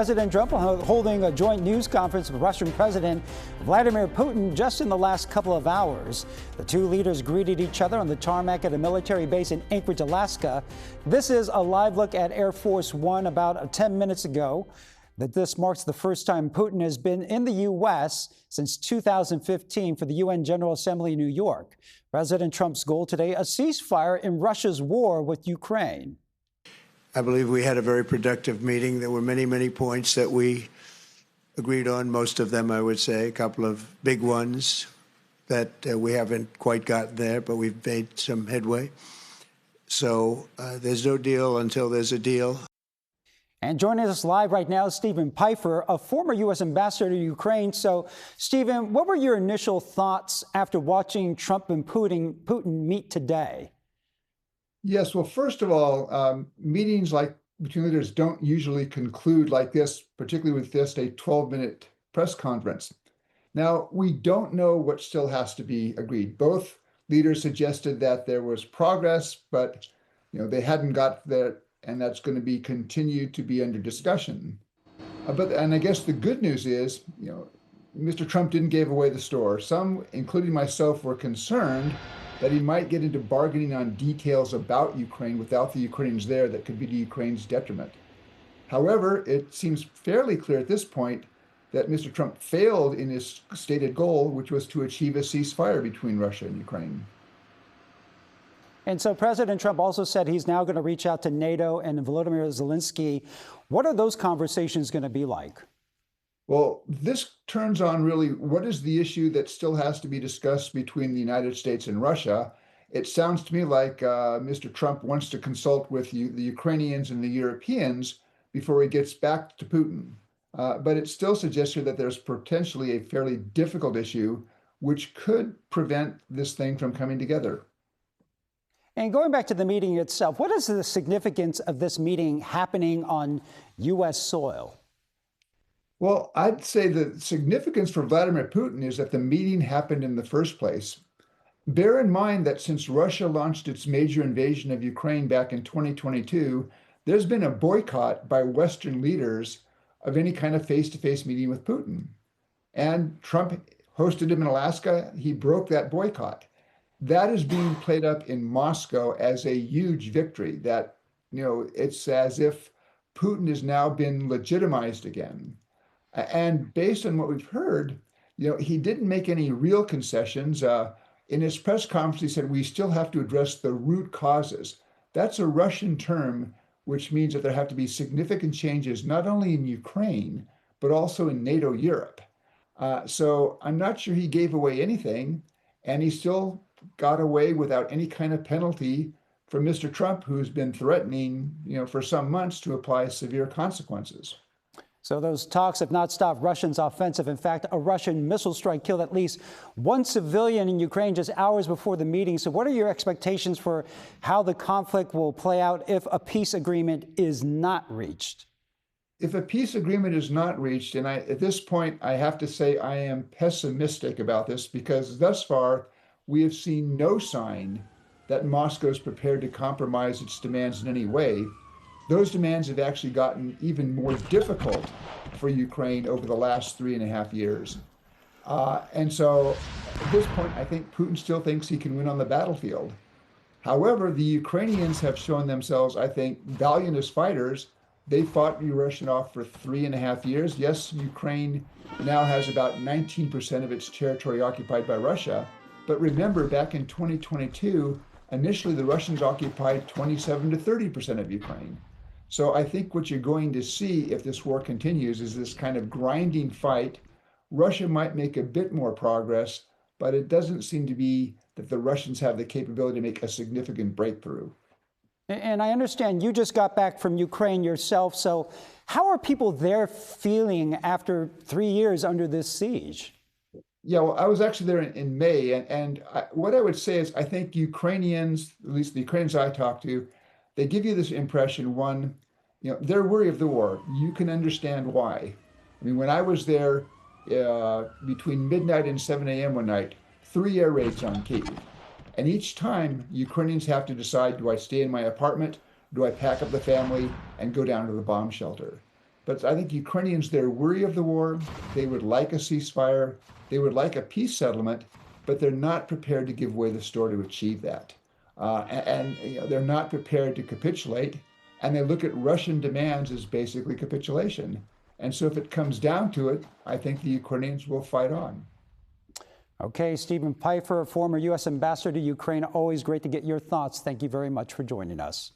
President Trump holding a joint news conference with Russian President Vladimir Putin just in the last couple of hours. The two leaders greeted each other on the tarmac at a military base in Anchorage, Alaska. This is a live look at Air Force One about 10 minutes ago. That this marks the first time Putin has been in the U.S. since 2015 for the UN General Assembly in New York. President Trump's goal today, a ceasefire in Russia's war with Ukraine. I believe we had a very productive meeting. There were many, many points that we agreed on, most of them, I would say, a couple of big ones that we haven't quite gotten there, but we've made some headway. So there's no deal until there's a deal. And joining us live right now is Stephen Pifer, a former U.S. ambassador to Ukraine. So, Stephen, what were your initial thoughts after watching Trump and Putin meet today? Yes, well, first of all, meetings like between leaders don't usually conclude like this, particularly with just a 12-minute press conference. Now, we don't know what still has to be agreed. Both leaders suggested that there was progress, but they hadn't got there, and that's going to be continued to be under discussion. And I guess the good news is, Mr. Trump didn't give away the store. Some, including myself, were concerned that he might get into bargaining on details about Ukraine without the Ukrainians there that could be to Ukraine's detriment. However, it seems fairly clear at this point that Mr. Trump failed in his stated goal, which was to achieve a ceasefire between Russia and Ukraine. And so President Trump also said he's now going to reach out to NATO and Volodymyr Zelensky. What are those conversations going to be like? Well, this turns on really what is the issue that still has to be discussed between the United States and Russia. It sounds to me like Mr. Trump wants to consult with the Ukrainians and the Europeans before he gets back to Putin. But it still suggests here that there's potentially a fairly difficult issue which could prevent this thing from coming together. And going back to the meeting itself, what is the significance of this meeting happening on U.S. soil? Well, I'd say the significance for Vladimir Putin is that the meeting happened in the first place. Bear in mind that since Russia launched its major invasion of Ukraine back in 2022, there's been a boycott by Western leaders of any kind of face-to-face meeting with Putin. And Trump hosted him in Alaska. He broke that boycott. That is being played up in Moscow as a huge victory, that, it's as if Putin has now been legitimized again. And based on what we've heard, he didn't make any real concessions. In his press conference, he said, we still have to address the root causes. That's a Russian term, which means that there have to be significant changes, not only in Ukraine, but also in NATO Europe. So I'm not sure he gave away anything, and he still got away without any kind of penalty from Mr. Trump, who's been threatening, for some months to apply severe consequences. So those talks have not stopped Russia's offensive. In fact, a Russian missile strike killed at least one civilian in Ukraine just hours before the meeting. So what are your expectations for how the conflict will play out if a peace agreement is not reached? If a peace agreement is not reached, and at this point, I have to say I am pessimistic about this, because thus far, we have seen no sign that Moscow is prepared to compromise its demands in any way. Those demands have actually gotten even more difficult for Ukraine over the last 3.5 years. And so at this point, I think Putin still thinks he can win on the battlefield. However, the Ukrainians have shown themselves, I think, valiant as fighters. They fought the Russian off for 3.5 years. Yes, Ukraine now has about 19% of its territory occupied by Russia. But remember, back in 2022, initially the Russians occupied 27 to 30% of Ukraine. So I think what you're going to see if this war continues is this kind of grinding fight. Russia might make a bit more progress, but it doesn't seem to be that the Russians have the capability to make a significant breakthrough. And I understand you just got back from Ukraine yourself. So how are people there feeling after 3 years under this siege? Yeah, well, I was actually there in May. And what I would say is I think Ukrainians, at least the Ukrainians I talked to, they give you this impression, one, they're worried of the war. You can understand why. I mean, when I was there between midnight and 7 a.m. one night, 3 air raids on Kyiv. And each time, Ukrainians have to decide, do I stay in my apartment? Do I pack up the family and go down to the bomb shelter? But I think Ukrainians, they're weary of the war. They would like a ceasefire. They would like a peace settlement, but they're not prepared to give away the store to achieve that. They're not prepared to capitulate. And they look at Russian demands as basically capitulation. And so if it comes down to it, I think the Ukrainians will fight on. Okay, Stephen Pifer, former U.S. ambassador to Ukraine. Always great to get your thoughts. Thank you very much for joining us.